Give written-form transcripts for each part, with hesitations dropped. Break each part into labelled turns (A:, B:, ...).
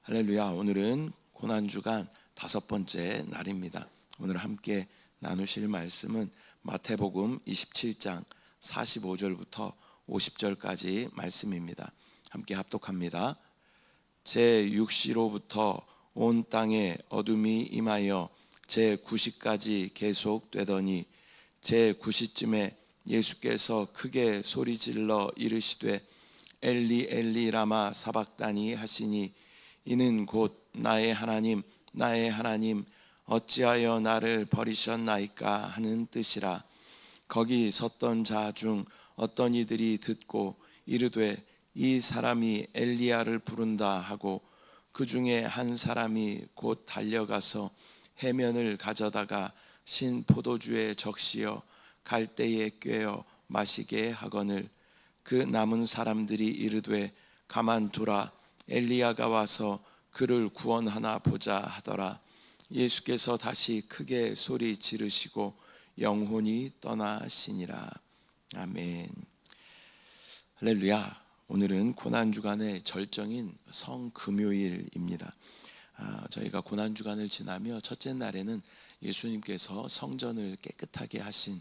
A: 할렐루야. 오늘은 고난주간 5번째 날입니다. 오늘 함께 나누실 말씀은 마태복음 27장 45절부터 50절까지 말씀입니다. 함께 합독합니다. 제6시로부터 온 땅에 어둠이 임하여 제9시까지 계속되더니 제9시쯤에 예수께서 크게 소리질러 이르시되 엘리 엘리 라마 사박다니 하시니 이는 곧 나의 하나님 나의 하나님 어찌하여 나를 버리셨나이까 하는 뜻이라. 거기 섰던 자 중 어떤 이들이 듣고 이르되 이 사람이 엘리야를 부른다 하고 그 중에 한 사람이 곧 달려가서 해면을 가져다가 신 포도주에 적시어 갈대에 꿰어 마시게 하거늘 그 남은 사람들이 이르되 가만두라 엘리야가 와서 그를 구원하나 보자 하더라. 예수께서 다시 크게 소리 지르시고 영혼이 떠나시니라. 아멘. 할렐루야. 오늘은 고난주간의 절정인 성금요일입니다. 저희가 고난주간을 지나며 첫째 날에는 예수님께서 성전을 깨끗하게 하신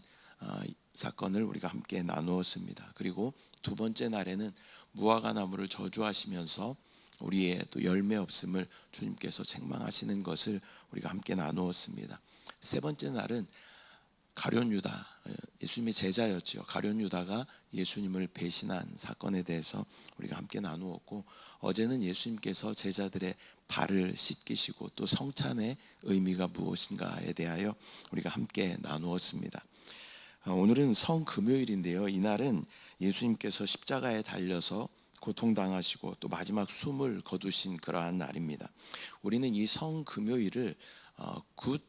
A: 사건을 우리가 함께 나누었습니다. 그리고 두 번째 날에는 무화과 나무를 저주하시면서 우리의 또 열매 없음을 주님께서 책망하시는 것을 우리가 함께 나누었습니다. 세 번째 날은 가룟 유다, 예수님의 제자였죠. 가룟 유다가 예수님을 배신한 사건에 대해서 우리가 함께 나누었고, 어제는 예수님께서 제자들의 발을 씻기시고 또 성찬의 의미가 무엇인가에 대하여 우리가 함께 나누었습니다. 오늘은 성금요일인데요. 이날은 예수님께서 십자가에 달려서 고통당하시고 또 마지막 숨을 거두신 그러한 날입니다. 우리는 이 성금요일을 굿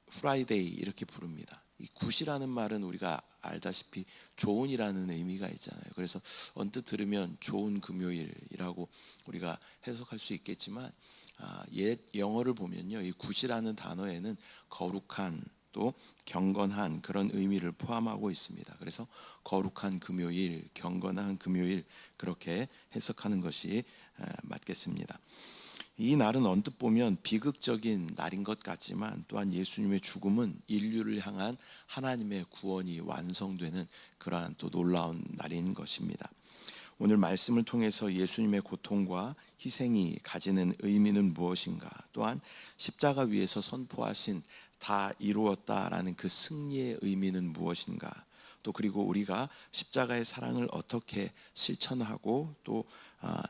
A: 프라이데이 이렇게 부릅니다. 이 굿이라는 말은 우리가 알다시피 좋은이라는 의미가 있잖아요. 그래서 언뜻 들으면 좋은 금요일이라고 우리가 해석할 수 있겠지만 옛 영어를 보면요, 이 굿이라는 단어에는 거룩한 또 경건한 그런 의미를 포함하고 있습니다. 그래서 거룩한 금요일, 경건한 금요일 그렇게 해석하는 것이 맞겠습니다. 이 날은 언뜻 보면 비극적인 날인 것 같지만 또한 예수님의 죽음은 인류를 향한 하나님의 구원이 완성되는 그러한 또 놀라운 날인 것입니다. 오늘 말씀을 통해서 예수님의 고통과 희생이 가지는 의미는 무엇인가, 또한 십자가 위에서 선포하신 다 이루었다라는 그 승리의 의미는 무엇인가, 또 그리고 우리가 십자가의 사랑을 어떻게 실천하고 또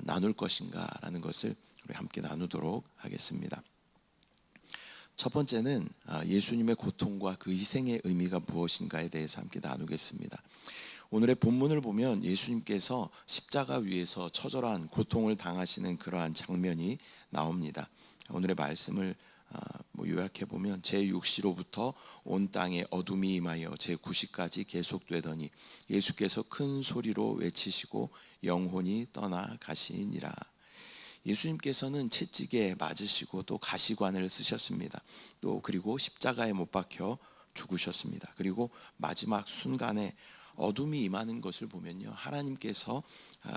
A: 나눌 것인가라는 것을 우리 함께 나누도록 하겠습니다. 첫 번째는 예수님의 고통과 그 희생의 의미가 무엇인가에 대해서 함께 나누겠습니다. 오늘의 본문을 보면 예수님께서 십자가 위에서 처절한 고통을 당하시는 그러한 장면이 나옵니다. 오늘의 말씀을 요약해 보면 제6시로부터 온 땅에 어둠이 임하여 제9시까지 계속되더니 예수께서 큰 소리로 외치시고 영혼이 떠나가시니라. 예수님께서는 채찍에 맞으시고 또 가시관을 쓰셨습니다. 또 그리고 십자가에 못 박혀 죽으셨습니다. 그리고 마지막 순간에 어둠이 임하는 것을 보면요, 하나님께서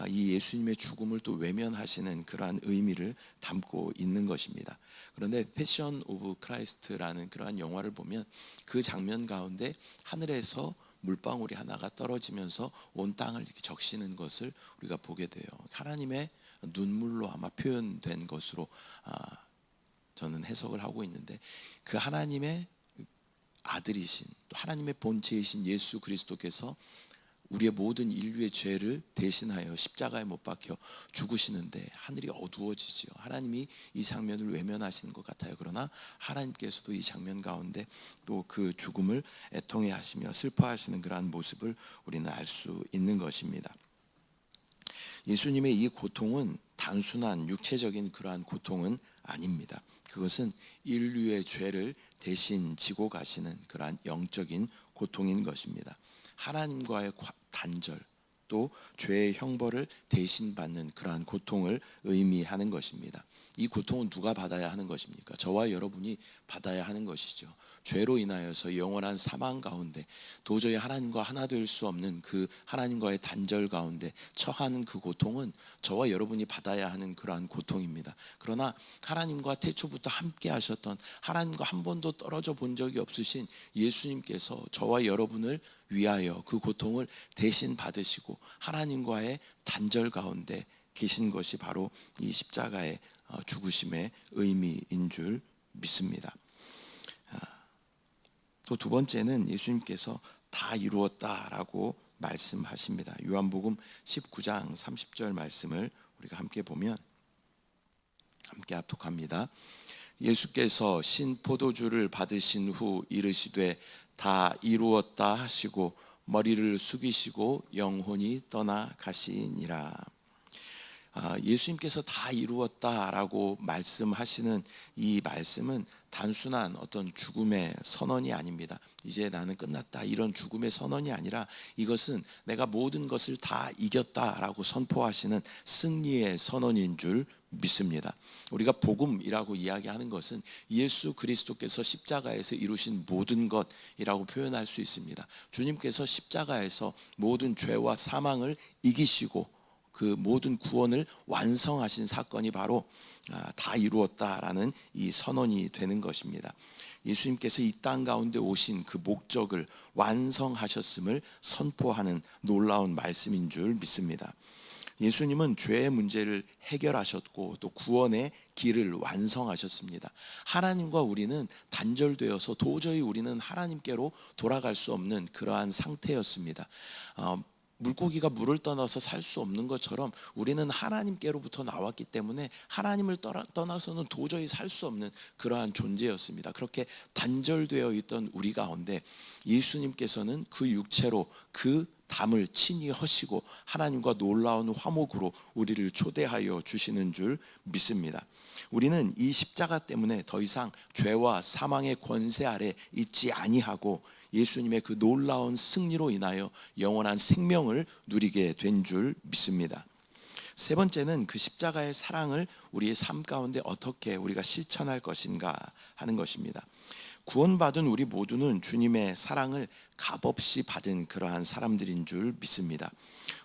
A: 이 예수님의 죽음을 또 외면하시는 그러한 의미를 담고 있는 것입니다. 그런데 패션 오브 크라이스트라는 그러한 영화를 보면 그 장면 가운데 하늘에서 물방울이 하나가 떨어지면서 온 땅을 이렇게 적시는 것을 우리가 보게 돼요. 하나님의 눈물로 아마 표현된 것으로 저는 해석을 하고 있는데, 그 하나님의 아들이신 또 하나님의 본체이신 예수 그리스도께서 우리의 모든 인류의 죄를 대신하여 십자가에 못 박혀 죽으시는데 하늘이 어두워지지요. 하나님이 이 장면을 외면하시는 것 같아요. 그러나 하나님께서도 이 장면 가운데 또 그 죽음을 애통해 하시며 슬퍼하시는 그러한 모습을 우리는 알 수 있는 것입니다. 예수님의 이 고통은 단순한 육체적인 그러한 고통은 아닙니다. 그것은 인류의 죄를 대신 지고 가시는 그러한 영적인 고통인 것입니다. 하나님과의 단절, 또 죄의 형벌을 대신 받는 그러한 고통을 의미하는 것입니다. 이 고통은 누가 받아야 하는 것입니까? 저와 여러분이 받아야 하는 것이죠. 죄로 인하여서 영원한 사망 가운데 도저히 하나님과 하나 될 수 없는 그 하나님과의 단절 가운데 처하는 그 고통은 저와 여러분이 받아야 하는 그러한 고통입니다. 그러나 하나님과 태초부터 함께 하셨던, 하나님과 한 번도 떨어져 본 적이 없으신 예수님께서 저와 여러분을 위하여 그 고통을 대신 받으시고 하나님과의 단절 가운데 계신 것이 바로 이 십자가의 죽으심의 의미인 줄 믿습니다. 또 두 번째는 예수님께서 다 이루었다라고 말씀하십니다. 요한복음 19장 30절 말씀을 우리가 함께 보면, 함께 합독합니다. 예수께서 신 포도주를 받으신 후 이르시되 다 이루었다 하시고 머리를 숙이시고 영혼이 떠나 가시니라. 예수님께서 다 이루었다라고 말씀하시는 이 말씀은 단순한 어떤 죽음의 선언이 아닙니다. 이제 나는 끝났다, 이런 죽음의 선언이 아니라 이것은 내가 모든 것을 다 이겼다라고 선포하시는 승리의 선언인 줄 믿습니다. 우리가 복음이라고 이야기하는 것은 예수 그리스도께서 십자가에서 이루신 모든 것이라고 표현할 수 있습니다. 주님께서 십자가에서 모든 죄와 사망을 이기시고 그 모든 구원을 완성하신 사건이 바로 다 이루었다라는 이 선언이 되는 것입니다. 예수님께서 이 땅 가운데 오신 그 목적을 완성하셨음을 선포하는 놀라운 말씀인 줄 믿습니다. 예수님은 죄의 문제를 해결하셨고 또 구원의 길을 완성하셨습니다. 하나님과 우리는 단절되어서 도저히 우리는 하나님께로 돌아갈 수 없는 그러한 상태였습니다. 물고기가 물을 떠나서 살 수 없는 것처럼 우리는 하나님께로부터 나왔기 때문에 하나님을 떠나서는 도저히 살 수 없는 그러한 존재였습니다. 그렇게 단절되어 있던 우리 가운데 예수님께서는 그 육체로 그 담을 친히 허시고 하나님과 놀라운 화목으로 우리를 초대하여 주시는 줄 믿습니다. 우리는 이 십자가 때문에 더 이상 죄와 사망의 권세 아래 있지 아니하고 예수님의 그 놀라운 승리로 인하여 영원한 생명을 누리게 된 줄 믿습니다. 세 번째는 그 십자가의 사랑을 우리의 삶 가운데 어떻게 우리가 실천할 것인가 하는 것입니다. 구원받은 우리 모두는 주님의 사랑을 값없이 받은 그러한 사람들인 줄 믿습니다.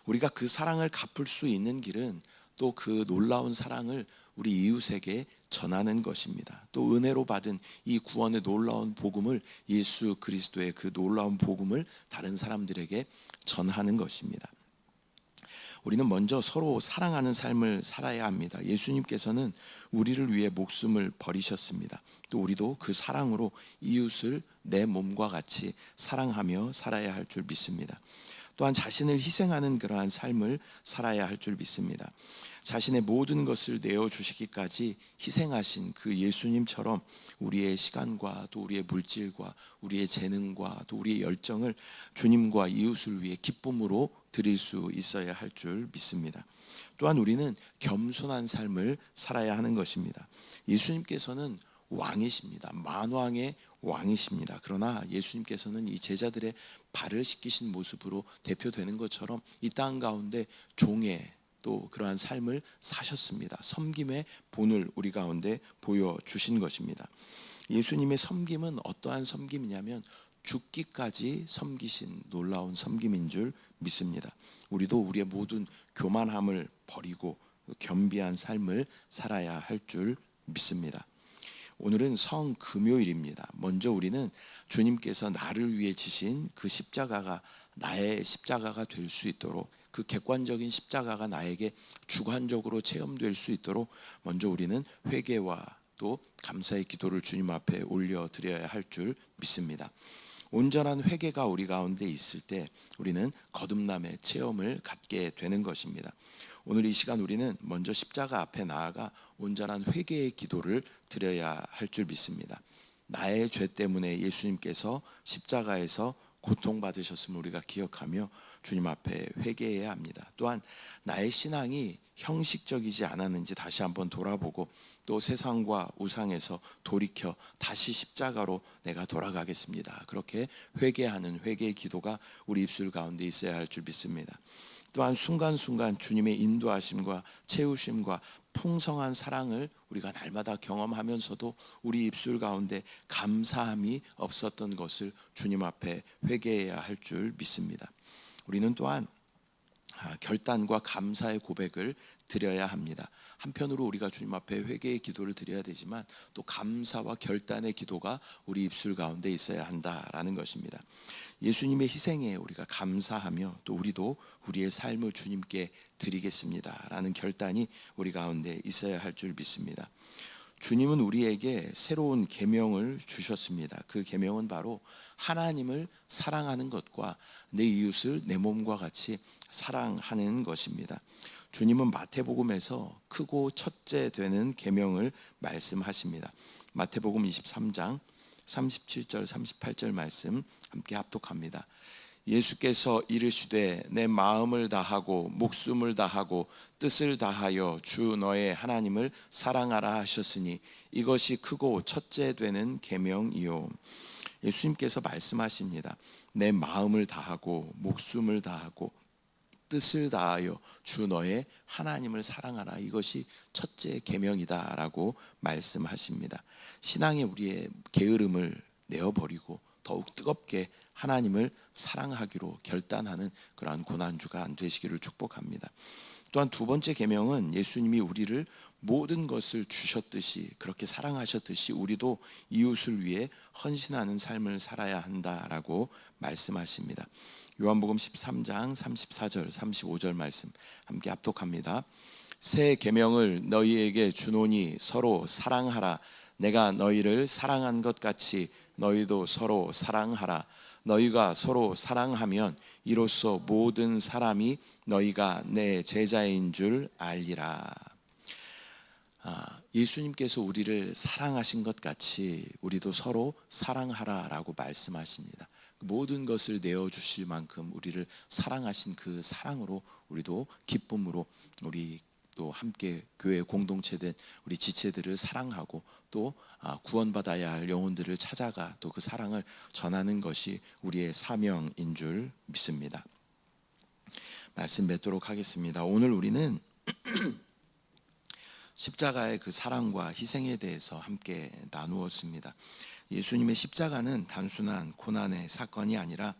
A: 우리가 그 사랑을 갚을 수 있는 길은 또 그 놀라운 사랑을 우리 이웃에게 전하는 것입니다. 또 은혜로 받은 이 구원의 놀라운 복음을, 예수 그리스도의 그 놀라운 복음을 다른 사람들에게 전하는 것입니다. 우리는 먼저 서로 사랑하는 삶을 살아야 합니다. 예수님께서는 우리를 위해 목숨을 버리셨습니다. 또 우리도 그 사랑으로 이웃을 내 몸과 같이 사랑하며 살아야 할 줄 믿습니다. 또한 자신을 희생하는 그러한 삶을 살아야 할 줄 믿습니다. 자신의 모든 것을 내어주시기까지 희생하신 그 예수님처럼 우리의 시간과 또 우리의 물질과 우리의 재능과 또 우리의 열정을 주님과 이웃을 위해 기쁨으로 드릴 수 있어야 할 줄 믿습니다. 또한 우리는 겸손한 삶을 살아야 하는 것입니다. 예수님께서는 왕이십니다. 만왕의 왕이십니다. 그러나 예수님께서는 이 제자들의 발을 씻기신 모습으로 대표되는 것처럼 이 땅 가운데 종의 또 그러한 삶을 사셨습니다. 섬김의 본을 우리 가운데 보여주신 것입니다. 예수님의 섬김은 어떠한 섬김이냐면 죽기까지 섬기신 놀라운 섬김인 줄 믿습니다. 우리도 우리의 모든 교만함을 버리고 겸비한 삶을 살아야 할 줄 믿습니다. 오늘은 성금요일입니다. 먼저 우리는 주님께서 나를 위해 지신 그 십자가가 나의 십자가가 될 수 있도록, 그 객관적인 십자가가 나에게 주관적으로 체험될 수 있도록 먼저 우리는 회개와 또 감사의 기도를 주님 앞에 올려드려야 할 줄 믿습니다. 온전한 회개가 우리 가운데 있을 때 우리는 거듭남의 체험을 갖게 되는 것입니다. 오늘 이 시간 우리는 먼저 십자가 앞에 나아가 온전한 회개의 기도를 드려야 할 줄 믿습니다. 나의 죄 때문에 예수님께서 십자가에서 고통받으셨음을 우리가 기억하며 주님 앞에 회개해야 합니다. 또한 나의 신앙이 형식적이지 않았는지 다시 한번 돌아보고 또 세상과 우상에서 돌이켜 다시 십자가로 내가 돌아가겠습니다. 그렇게 회개하는 회개의 기도가 우리 입술 가운데 있어야 할 줄 믿습니다. 또한 순간순간 주님의 인도하심과 채우심과 풍성한 사랑을 우리가 날마다 경험하면서도 우리 입술 가운데 감사함이 없었던 것을 주님 앞에 회개해야 할 줄 믿습니다. 우리는 또한 결단과 감사의 고백을 드려야 합니다. 한편으로 우리가 주님 앞에 회개의 기도를 드려야 되지만 또 감사와 결단의 기도가 우리 입술 가운데 있어야 한다라는 것입니다. 예수님의 희생에 우리가 감사하며 또 우리도 우리의 삶을 주님께 드리겠습니다라는 결단이 우리 가운데 있어야 할 줄 믿습니다. 주님은 우리에게 새로운 계명을 주셨습니다. 그 계명은 바로 하나님을 사랑하는 것과 내 이웃을 내 몸과 같이 사랑하는 것입니다. 주님은 마태복음에서 크고 첫째 되는 계명을 말씀하십니다. 마태복음 23장 37절 38절 말씀 함께 합독합니다. 예수께서 이르시되 내 마음을 다하고 목숨을 다하고 뜻을 다하여 주 너의 하나님을 사랑하라 하셨으니 이것이 크고 첫째 되는 계명이요. 예수님께서 말씀하십니다. 내 마음을 다하고 목숨을 다하고 뜻을 다하여 주 너의 하나님을 사랑하라. 이것이 첫째 계명이다라고 말씀하십니다. 신앙의 우리의 게으름을 내어버리고 더욱 뜨겁게 하나님을 사랑하기로 결단하는 그러한 고난주가 안 되시기를 축복합니다. 또한 두 번째 계명은 예수님이 우리를 모든 것을 주셨듯이 그렇게 사랑하셨듯이 우리도 이웃을 위해 헌신하는 삶을 살아야 한다라고 말씀하십니다. 요한복음 13장 34절 35절 말씀 함께 합독합니다. 새 계명을 너희에게 주노니 서로 사랑하라. 내가 너희를 사랑한 것 같이 너희도 서로 사랑하라. 너희가 서로 사랑하면 이로써 모든 사람이 너희가 내 제자인 줄 알리라. 예수님께서 우리를 사랑하신 것 같이 우리도 서로 사랑하라라고 말씀하십니다. 모든 것을 내어주실 만큼 우리를 사랑하신 그 사랑으로 우리도 기쁨으로 우리 또 함께 교회 공동체된 우리 지체들을 사랑하고 또 구원받아야 할 영혼들을 찾아가 또 그 사랑을 전하는 것이 우리의 사명인 줄 믿습니다. 말씀 맺도록 하겠습니다. 오늘 우리는 십자가의 그 사랑과 희생에 대해서 함께 나누었습니다. 예수님의 십자가는 단순한 고난의 사건이 아니라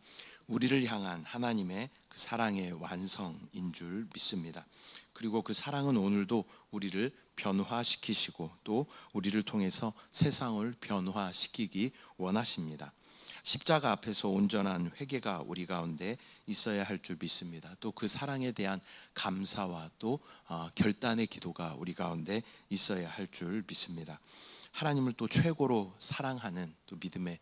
A: 우리를 향한 하나님의 그 사랑의 완성인 줄 믿습니다. 그리고 그 사랑은 오늘도 우리를 변화시키시고 또 우리를 통해서 세상을 변화시키기 원하십니다. 십자가 앞에서 온전한 회개가 우리 가운데 있어야 할 줄 믿습니다. 또 그 사랑에 대한 감사와 또 결단의 기도가 우리 가운데 있어야 할 줄 믿습니다. 하나님을 또 최고로 사랑하는 또 믿음의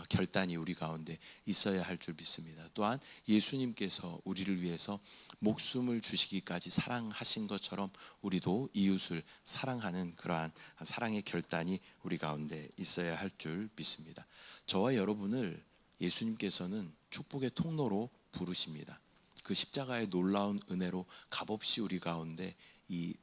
A: 결단이 우리 가운데 있어야 할 줄 믿습니다. 또한 예수님께서 우리를 위해서 목숨을 주시기까지 사랑하신 것처럼 우리도 이웃을 사랑하는 그러한 사랑의 결단이 우리 가운데 있어야 할 줄 믿습니다. 저와 여러분을 예수님께서는 축복의 통로로 부르십니다. 그 십자가의 놀라운 은혜로 값없이 우리 가운데 이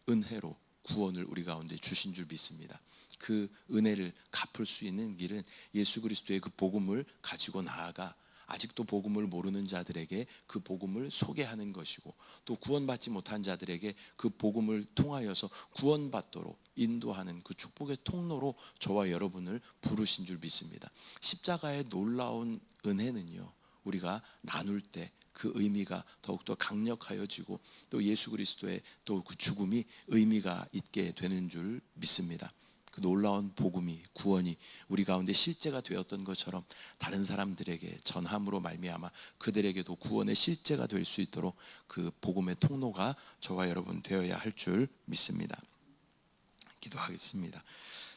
A: 은혜로 구원을 우리 가운데 주신 줄 믿습니다. 그 은혜를 갚을 수 있는 길은 예수 그리스도의 그 복음을 가지고 나아가 아직도 복음을 모르는 자들에게 그 복음을 소개하는 것이고 또 구원받지 못한 자들에게 그 복음을 통하여서 구원받도록 인도하는 그 축복의 통로로 저와 여러분을 부르신 줄 믿습니다. 십자가의 놀라운 은혜는요, 우리가 나눌 때 그 의미가 더욱더 강력하여지고 또 예수 그리스도의 또 그 죽음이 의미가 있게 되는 줄 믿습니다. 그 놀라운 복음이 구원이 우리 가운데 실제가 되었던 것처럼 다른 사람들에게 전함으로 말미암아 그들에게도 구원의 실제가 될 수 있도록 그 복음의 통로가 저와 여러분 되어야 할 줄 믿습니다. 기도하겠습니다.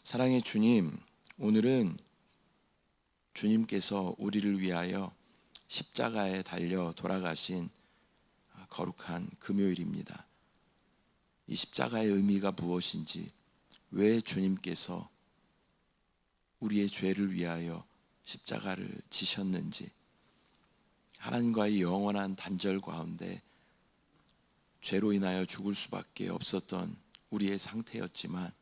A: 사랑의 주님, 오늘은 주님께서 우리를 위하여 십자가에 달려 돌아가신 거룩한 금요일입니다. 이 십자가의 의미가 무엇인지, 왜 주님께서 우리의 죄를 위하여 십자가를 지셨는지, 하나님과의 영원한 단절 가운데 죄로 인하여 죽을 수밖에 없었던 우리의 상태였지만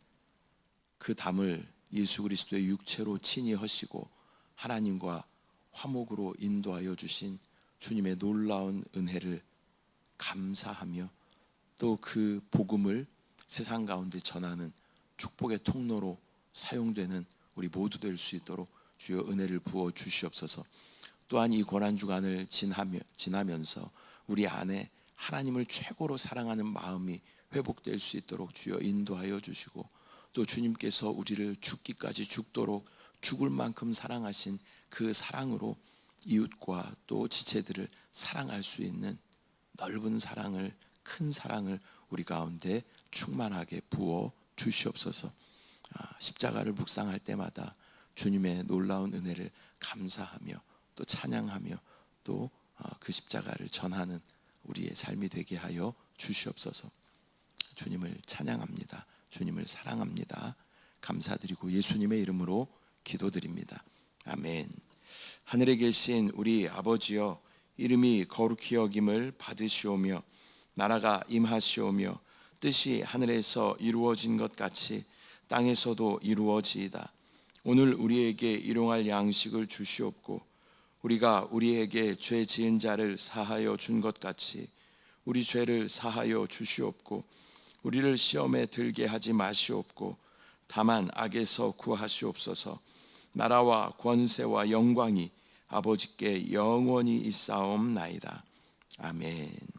A: 그 담을 예수 그리스도의 육체로 친히 허시고 하나님과 화목으로 인도하여 주신 주님의 놀라운 은혜를 감사하며 또 그 복음을 세상 가운데 전하는 축복의 통로로 사용되는 우리 모두 될 수 있도록 주여 은혜를 부어 주시옵소서. 또한 이 고난주간을 지나면서 우리 안에 하나님을 최고로 사랑하는 마음이 회복될 수 있도록 주여 인도하여 주시고, 또 주님께서 우리를 죽기까지 죽도록 죽을 만큼 사랑하신 그 사랑으로 이웃과 또 지체들을 사랑할 수 있는 넓은 사랑을, 큰 사랑을 우리 가운데 충만하게 부어 주시옵소서. 십자가를 묵상할 때마다 주님의 놀라운 은혜를 감사하며 또 찬양하며 또 그 십자가를 전하는 우리의 삶이 되게 하여 주시옵소서. 주님을 찬양합니다. 주님을 사랑합니다. 감사드리고 예수님의 이름으로 기도드립니다. 아멘. 하늘에 계신 우리 아버지여, 이름이 거룩히 여김을 받으시오며 나라가 임하시오며 뜻이 하늘에서 이루어진 것 같이 땅에서도 이루어지이다. 오늘 우리에게 일용할 양식을 주시옵고, 우리가 우리에게 죄 지은 자를 사하여 준 것 같이 우리 죄를 사하여 주시옵고, 우리를 시험에 들게 하지 마시옵고 다만 악에서 구하시옵소서. 나라와 권세와 영광이 아버지께 영원히 있사옵나이다. 아멘.